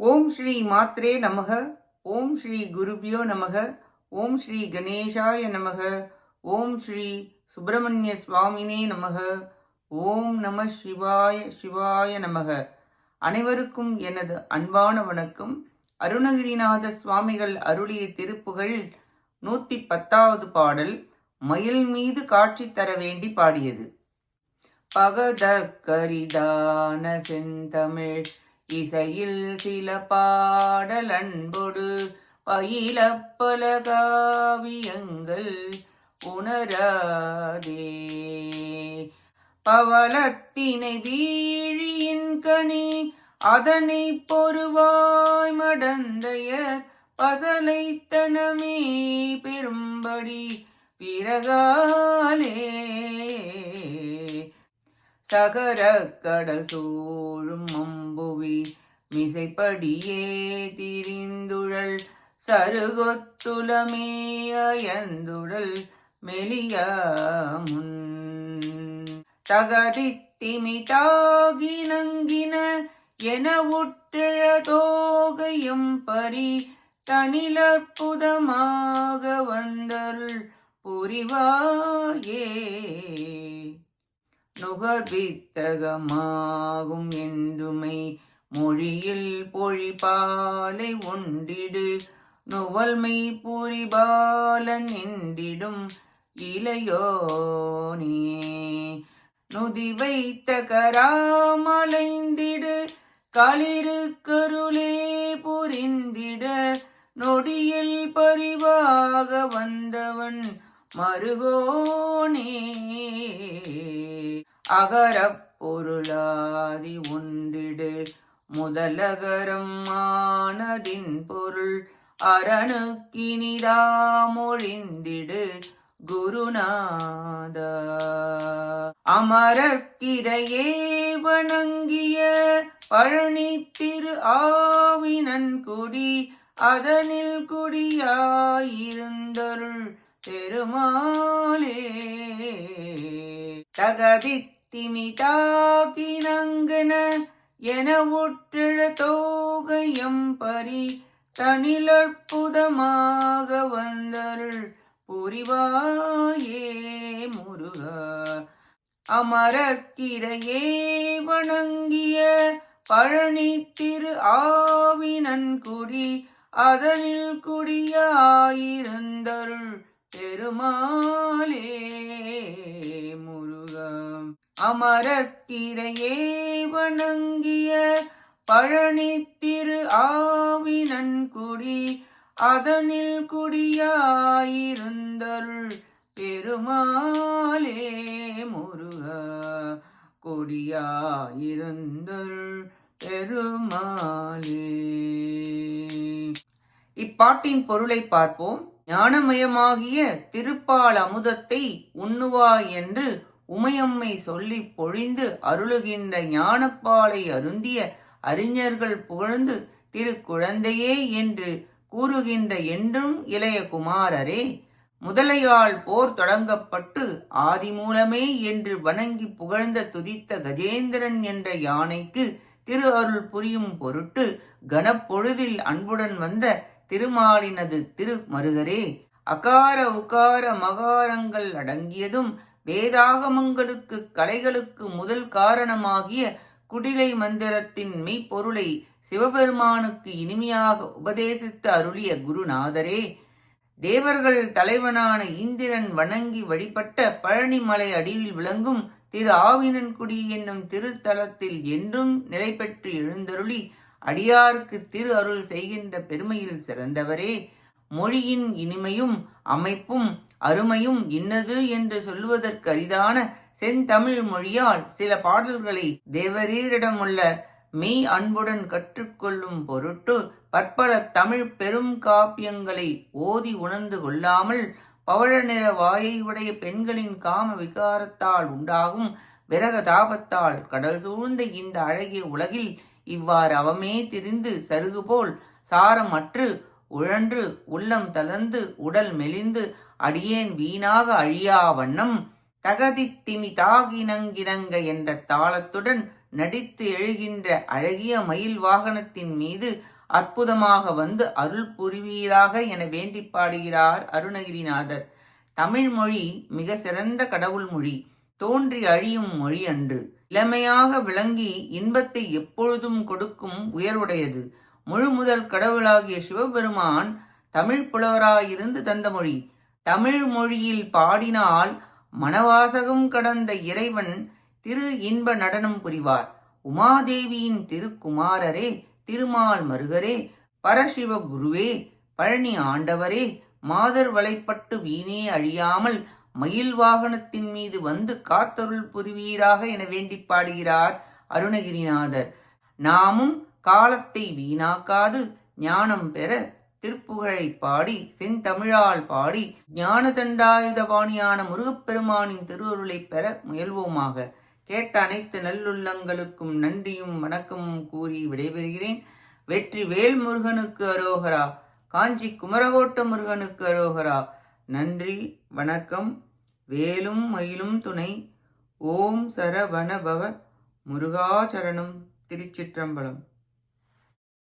ஓம் ஸ்ரீ மாத்ரே நமக. ஓம் ஸ்ரீ குருபியோ நமக. ஓம் ஸ்ரீ கணேசாய நமக. ஓம் ஸ்ரீ சுப்பிரமணிய சுவாமினே நமக. ஓம் நம சிவாய சிவாய நமக. அனைவருக்கும் எனது அன்பான வணக்கம். அருணகிரிநாத சுவாமிகள் அருளிய திருப்புகழில் 110வது பாடல் மயில் மீது காட்சி தர வேண்டி பாடியது. பகதற்கரிதான செந்தமிழ் இசையில் சில பாடல் அன்பொடு பயில பல காவியங்கள் உணராதே. பவளத்தினை வீழியின் கனி அதனை பொறுவாய் மடந்தைய பசலைத்தனமே பெரும்படி பிறகாலே. சகர கடல் சூழும் அம்புவி மிசைப்படியே திரிந்துழல் சருகொத்துலமே அயந்துழல் மெலியாமுன் தகதித்திமிதாகி நங்கின என உற்றழ தோகையும் பரி தனிலற்புதமாக வந்தருள் புரிவாயே. நுகர்வித்தகமாகும் என்றுமை மொழியில் பொழிபாலை ஒன்றிடு நுவல்மை புரிபாலன் என்றிடும் இளையோனே. நுதி வைத்த கராமலைந்திடு களிறு கருளே புரிந்திட நொடியில் பரிவாக வந்தவன் மருகோனே. அகரப் பொருளாதி ஒன்றிடு முதலகரம் ஆனதின் பொருள் அரணுக்கினிதாமொழிந்திடு குருநாதா. அமரக்கிரையே வணங்கிய பழனி திரு ஆவினன்குடி அதனில் குடியாயிருந்தருள் பெருமாளே. தகதித்திமிதாகி நங்கன என உற்றழ தோகையம் பரி தனிலற்புதமாக வந்தருள் புரிவாயே முருகா. அமரக்கிரையே வணங்கிய பழனி திரு ஆவினன்குடி அதனில் குடியாயிருந்தருள் பெருமாளே முருகா. அமரக்கிரையே வணங்கிய பழனி திரு ஆவினன்குடி அதனில் குடியாயிருந்தருள் பெருமாளே முருகா. கொடியாயிருந்தருள் பெருமாளே. இப்பாட்டின் பொருளை பார்ப்போம். ஞானமயமாகிய திருப்பால் அமுதத்தை உண்ணுவாய் என்று உமையம்மை சொல்லி பொழிந்து அருளுகின்ற ஞானப்பாலை அருந்திய அறிஞர்கள் புகழ்ந்து திருக்குழந்தையே என்று கூறுகின்ற என்றும் இளைய குமாரரே. முதலையால் போர் தொடங்கப்பட்டு ஆதிமூலமே என்று வணங்கி புகழ்ந்த துதித்த கஜேந்திரன் என்ற யானைக்கு திரு அருள் புரியும் பொருட்டு கனப்பொழுதில் அன்புடன் வந்த திருமாலினது திருமருகரே. அகார உகார மகாரங்கள் அடங்கியதும் வேதாகமங்களுக்கு கலைகளுக்கு முதல் காரணமாகிய குடிலை மந்திரத்தின் மெய்ப்பொருளை சிவபெருமானுக்கு இனிமையாக உபதேசித்து அருளிய குருநாதரே. தேவர்கள் தலைவனான இந்திரன் வணங்கி வழிபட்ட பழனிமலை அடியில் விளங்கும் திரு ஆவினன்குடி என்னும் திருத்தலத்தில் என்றும் நிலை பெற்று எழுந்தருளி அடியாருக்கு திரு அருள் செய்கின்ற பெருமையில் சிறந்தவரே. மொழியின் இனிமையும் அமைப்பும் அருமையும் இன்னது என்று சொல்வதற்கு அரிதான செந்தமிழ் மொழியால் சில பாடல்களை தேவரீரிடமுள்ள மெய் அன்புடன் கற்றுக்கொள்ளும் பொருட்டு பற்பல தமிழ் பெரும் காப்பியங்களை ஓதி உணர்ந்து கொள்ளாமல் பவழ நிற வாயை உடைய பெண்களின் காம விகாரத்தால் உண்டாகும் விரக தாபத்தால் கடல் சூழ்ந்த இந்த அழகிய உலகில் இவ்வாறு அவமே திரிந்து சருகுபோல் சாரமற்று உழன்று உள்ளம் தளர்ந்து உடல் மெலிந்து அடியேன் வீணாக அழியா வண்ணம் தகதித்திமி தாகினங்கினங்க என்ற தாளத்துடன் நடித்து எழுகின்ற அழகிய மயில் வாகனத்தின் மீது அற்புதமாக வந்து அருள் புரிவீராக என வேண்டி பாடுகிறார் அருணகிரிநாதர். தமிழ் மொழி மிக சிறந்த கடவுள் மொழி. தோன்றி அழியும் மொழி அன்று. இளமையாக விளங்கி இன்பத்தை எப்பொழுதும் கொடுக்கும் உயர்வுடையது. முழுமுதல் கடவுளாகிய சிவபெருமான் தமிழ் புலவராயிருந்து தந்த மொழி. தமிழ் மொழியில் பாடினால் மனவாசகம் கடந்த இறைவன் திரு இன்ப நடனம் புரிவார். உமாதேவியின் திருக்குமாரரே, திருமால் மருகரே, பரசிவ குருவே, பழனி ஆண்டவரே, மாதர் வலைப்பட்டு வீணே அழியாமல் மயில் வாகனத்தின் மீது வந்து காத்தருள் புரிவீராக என வேண்டி பாடுகிறார் அருணகிரிநாதர். நாமும் காலத்தை வீணாக்காது ஞானம் பெற திருப்புகழை பாடி செந்தமிழால் பாடி ஞான தண்டாயுதபாணியான முருகப்பெருமானின் திருவருளை பெற முயல்வோமாக. கேட்ட அனைத்து நல்லுள்ளங்களுக்கும் நன்றியும் வணக்கமும் கூறி விடைபெறுகிறேன். வெற்றி வேல் முருகனுக்கு அரோகரா. காஞ்சி குமரகோட்ட முருகனுக்கு அரோகரா. நன்றி, வணக்கம். வேலும் மயிலும் துணை. ஓம் சரவணபவ முருகாச்சரணம். திருச்சிற்றம்பலம்.